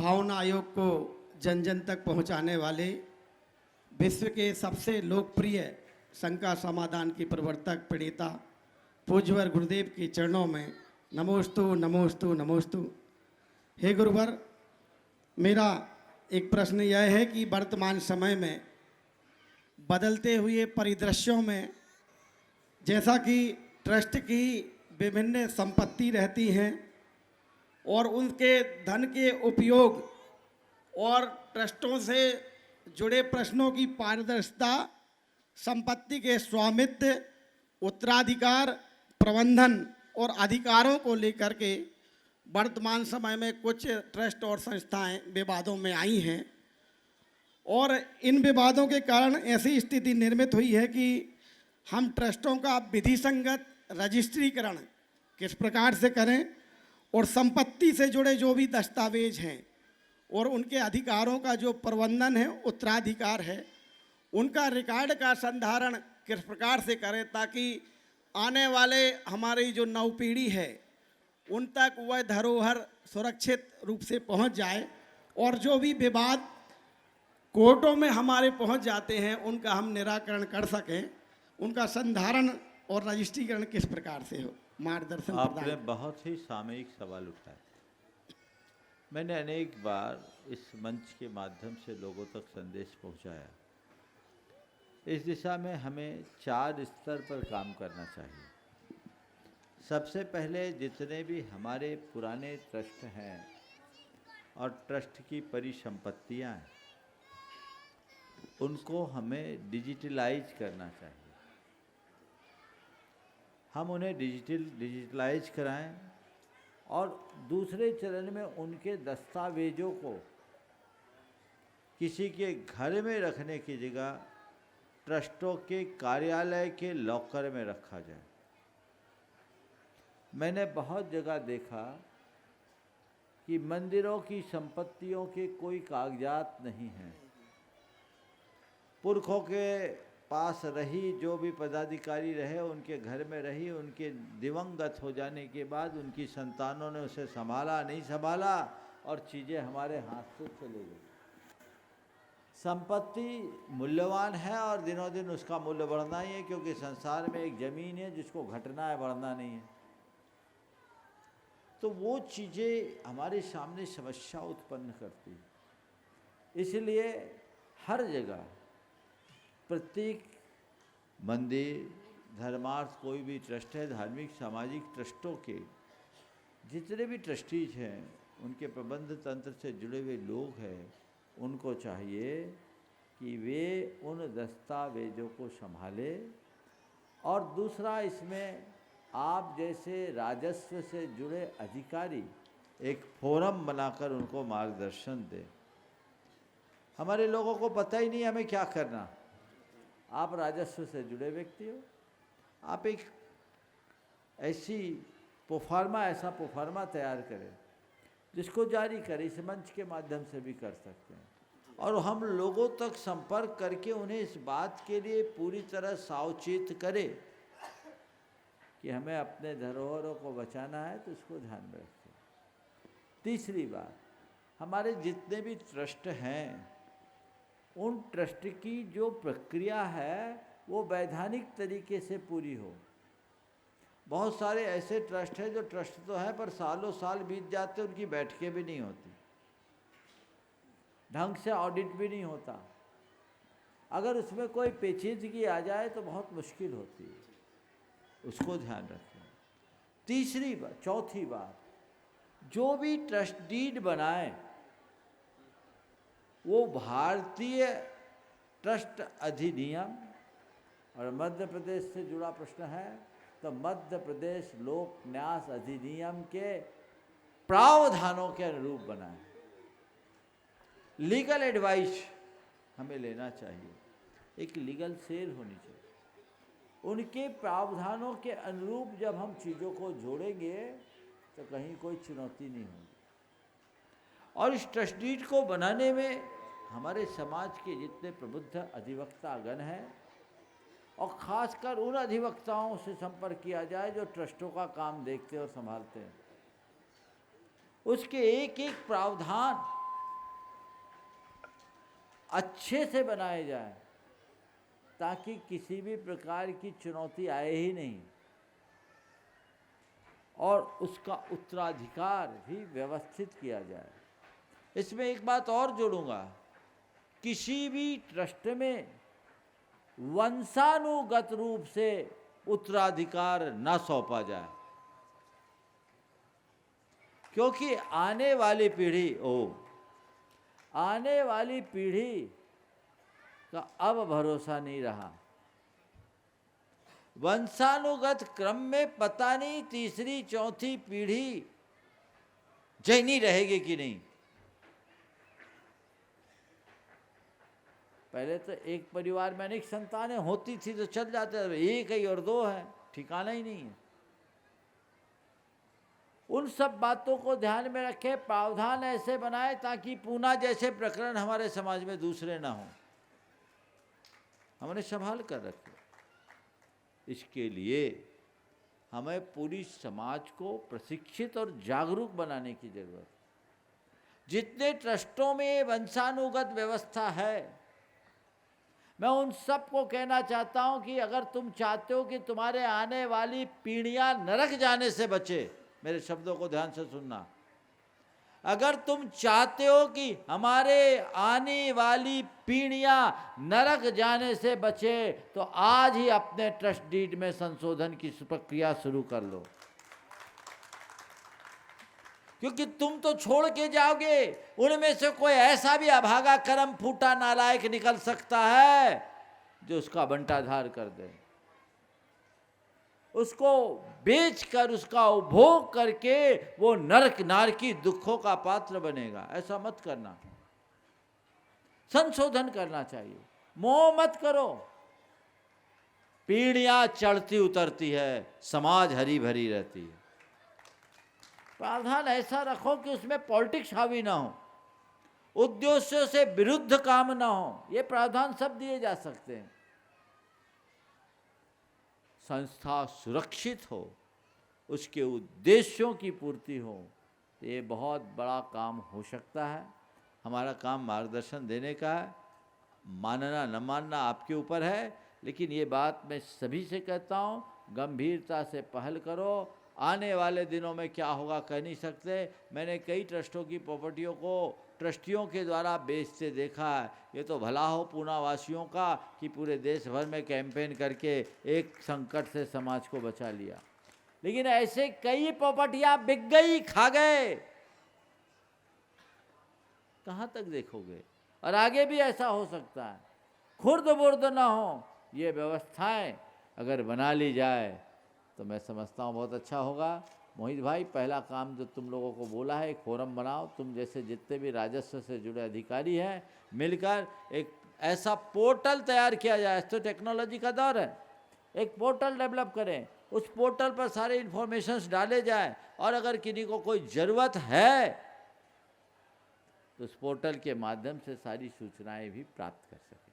भावना आयोग को जन जन तक पहुंचाने वाले विश्व के सबसे लोकप्रिय शंका समाधान की प्रवर्तक प्रणेता पूज्यवर गुरुदेव के चरणों में नमोस्तु नमोस्तु नमोस्तु। हे गुरुवर, मेरा एक प्रश्न यह है कि वर्तमान समय में बदलते हुए परिदृश्यों में जैसा कि ट्रस्ट की विभिन्न संपत्ति रहती हैं और उनके धन के उपयोग और ट्रस्टों से जुड़े प्रश्नों की पारदर्शिता, संपत्ति के स्वामित्व, उत्तराधिकार, प्रबंधन और अधिकारों को लेकर के वर्तमान समय में कुछ ट्रस्ट और संस्थाएं विवादों में आई हैं और इन विवादों के कारण ऐसी स्थिति निर्मित हुई है कि हम ट्रस्टों का विधि संगत रजिस्ट्रीकरण किस प्रकार से करें और संपत्ति से जुड़े जो भी दस्तावेज हैं और उनके अधिकारों का जो प्रबंधन है, उत्तराधिकार है, उनका रिकॉर्ड का संधारण किस प्रकार से करें ताकि आने वाले हमारी जो नव पीढ़ी है उन तक वह धरोहर सुरक्षित रूप से पहुंच जाए और जो भी विवाद कोर्टों में हमारे पहुंच जाते हैं उनका हम निराकरण कर सकें। उनका संधारण और रजिस्ट्रीकरण किस प्रकार से हो, मार्गदर्शन आपने बहुत ही सामयिक सवाल उठाया। मैंने अनेक बार इस मंच के माध्यम से लोगों तक संदेश पहुंचाया। इस दिशा में हमें 4 स्तर पर काम करना चाहिए। सबसे पहले जितने भी हमारे पुराने ट्रस्ट हैं और ट्रस्ट की परिसंपत्तियां हैं उनको हमें डिजिटलाइज करना चाहिए। हम उन्हें डिजिटलाइज कराएं और दूसरे चरण में उनके दस्तावेजों को किसी के घर में रखने की जगह ट्रस्टों के कार्यालय के लॉकर में रखा जाए। मैंने बहुत जगह देखा कि मंदिरों की संपत्तियों के कोई कागजात नहीं हैं। पुरखों के पास रही, जो भी पदाधिकारी रहे उनके घर में रही, उनके दिवंगत हो जाने के बाद उनकी संतानों ने उसे संभाला नहीं संभाला और चीज़ें हमारे हाथ से चली गई। संपत्ति मूल्यवान है और दिनों दिन उसका मूल्य बढ़ना ही है, क्योंकि संसार में एक ज़मीन है जिसको घटना है, बढ़ना नहीं है। तो वो चीज़ें हमारे सामने समस्या उत्पन्न करती है। इसलिए हर जगह प्रत्येक मंदिर, धर्मार्थ कोई भी ट्रस्ट है, धार्मिक सामाजिक ट्रस्टों के जितने भी ट्रस्टीज हैं, उनके प्रबंध तंत्र से जुड़े हुए लोग हैं, उनको चाहिए कि वे उन दस्तावेजों को संभाले। और दूसरा, इसमें आप जैसे राजस्व से जुड़े अधिकारी एक फोरम बनाकर उनको मार्गदर्शन दें। हमारे लोगों को पता ही नहीं हमें क्या करना। आप राजस्व से जुड़े व्यक्ति हो, आप एक ऐसा प्रोफार्मा तैयार करें जिसको जारी करें। इस मंच के माध्यम से भी कर सकते हैं और हम लोगों तक संपर्क करके उन्हें इस बात के लिए पूरी तरह सावचेत करें कि हमें अपने धरोहरों को बचाना है, तो इसको ध्यान में रखें। तीसरी बात, हमारे जितने भी ट्रस्ट हैं उन ट्रस्ट की जो प्रक्रिया है वो वैधानिक तरीके से पूरी हो। बहुत सारे ऐसे ट्रस्ट हैं जो ट्रस्ट तो है पर सालों साल बीत जाते, उनकी बैठकें भी नहीं होती, ढंग से ऑडिट भी नहीं होता। अगर उसमें कोई पेचीदगी आ जाए तो बहुत मुश्किल होती है, उसको ध्यान रखें। चौथी बात, जो भी ट्रस्ट डीड बनाए वो भारतीय ट्रस्ट अधिनियम और मध्य प्रदेश से जुड़ा प्रश्न है तो मध्य प्रदेश लोक न्यास अधिनियम के प्रावधानों के अनुरूप बनाए। लीगल एडवाइस हमें लेना चाहिए, एक लीगल सेल होनी चाहिए। उनके प्रावधानों के अनुरूप जब हम चीज़ों को जोड़ेंगे तो कहीं कोई चुनौती नहीं होगी। और इस ट्रस्ट डीड को बनाने में हमारे समाज के जितने प्रबुद्ध अधिवक्तागण हैं और ख़ासकर उन अधिवक्ताओं से संपर्क किया जाए जो ट्रस्टों का काम देखते और संभालते हैं, उसके एक एक प्रावधान अच्छे से बनाए जाए ताकि किसी भी प्रकार की चुनौती आए ही नहीं, और उसका उत्तराधिकार भी व्यवस्थित किया जाए। इसमें एक बात और जोड़ूंगा, किसी भी ट्रस्ट में वंशानुगत रूप से उत्तराधिकार न सौंपा जाए, क्योंकि आने वाली पीढ़ी का अब भरोसा नहीं रहा। वंशानुगत क्रम में पता नहीं तीसरी चौथी पीढ़ी जैनी रहेगी कि नहीं। पहले तो एक परिवार में अनेक संतानें होती थी तो चल जाते थे, एक ही और दो है, ठिकाना ही नहीं है। उन सब बातों को ध्यान में रखे, प्रावधान ऐसे बनाए ताकि पूना जैसे प्रकरण हमारे समाज में दूसरे ना हो, हमने संभाल कर रखे। इसके लिए हमें पूरी समाज को प्रशिक्षित और जागरूक बनाने की जरूरत है। जितने ट्रस्टों में वंशानुगत व्यवस्था है, मैं उन सब को कहना चाहता हूं कि अगर तुम चाहते हो कि तुम्हारे आने वाली पीढ़ियां नरक जाने से बचे, मेरे शब्दों को ध्यान से सुनना, अगर तुम चाहते हो कि हमारे आने वाली पीढ़ियां नरक जाने से बचे, तो आज ही अपने ट्रस्ट डीड में संशोधन की प्रक्रिया शुरू कर लो, क्योंकि तुम तो छोड़ के जाओगे, उनमें से कोई ऐसा भी अभागा कर्म फूटा नालायक निकल सकता है जो उसका बंटाधार कर दे, उसको बेचकर उसका उपभोग करके वो नरक नारकी दुखों का पात्र बनेगा। ऐसा मत करना, संशोधन करना चाहिए, मोह मत करो। पीढ़ियां चढ़ती उतरती है, समाज हरी भरी रहती है। प्रावधान ऐसा रखो कि उसमें पॉलिटिक्स हावी ना हो, उद्देश्यों से विरुद्ध काम ना हो, ये प्रावधान सब दिए जा सकते हैं। संस्था सुरक्षित हो, उसके उद्देश्यों की पूर्ति हो, तो ये बहुत बड़ा काम हो सकता है। हमारा काम मार्गदर्शन देने का है, मानना न मानना आपके ऊपर है, लेकिन ये बात मैं सभी से कहता हूँ, गंभीरता से पहल करो। आने वाले दिनों में क्या होगा कह नहीं सकते। मैंने कई ट्रस्टों की प्रॉपर्टियों को ट्रस्टियों के द्वारा बेचते देखा है। ये तो भला हो पूना वासियों का कि पूरे देश भर में कैंपेन करके एक संकट से समाज को बचा लिया, लेकिन ऐसे कई प्रॉपर्टियां बिक गई, खा गए, कहाँ तक देखोगे। और आगे भी ऐसा हो सकता है। खुर्द बुर्द ना हो, ये व्यवस्थाएं अगर बना ली जाए तो मैं समझता हूँ बहुत अच्छा होगा। मोहित भाई, पहला काम जो तुम लोगों को बोला है, एक फोरम बनाओ, तुम जैसे जितने भी राजस्व से जुड़े अधिकारी हैं मिलकर एक ऐसा पोर्टल तैयार किया जाए। तो टेक्नोलॉजी का दौर है, एक पोर्टल डेवलप करें, उस पोर्टल पर सारे इन्फॉर्मेशंस डाले जाए, और अगर किसी को कोई ज़रूरत है तो उस पोर्टल के माध्यम से सारी सूचनाएं भी प्राप्त कर सकते।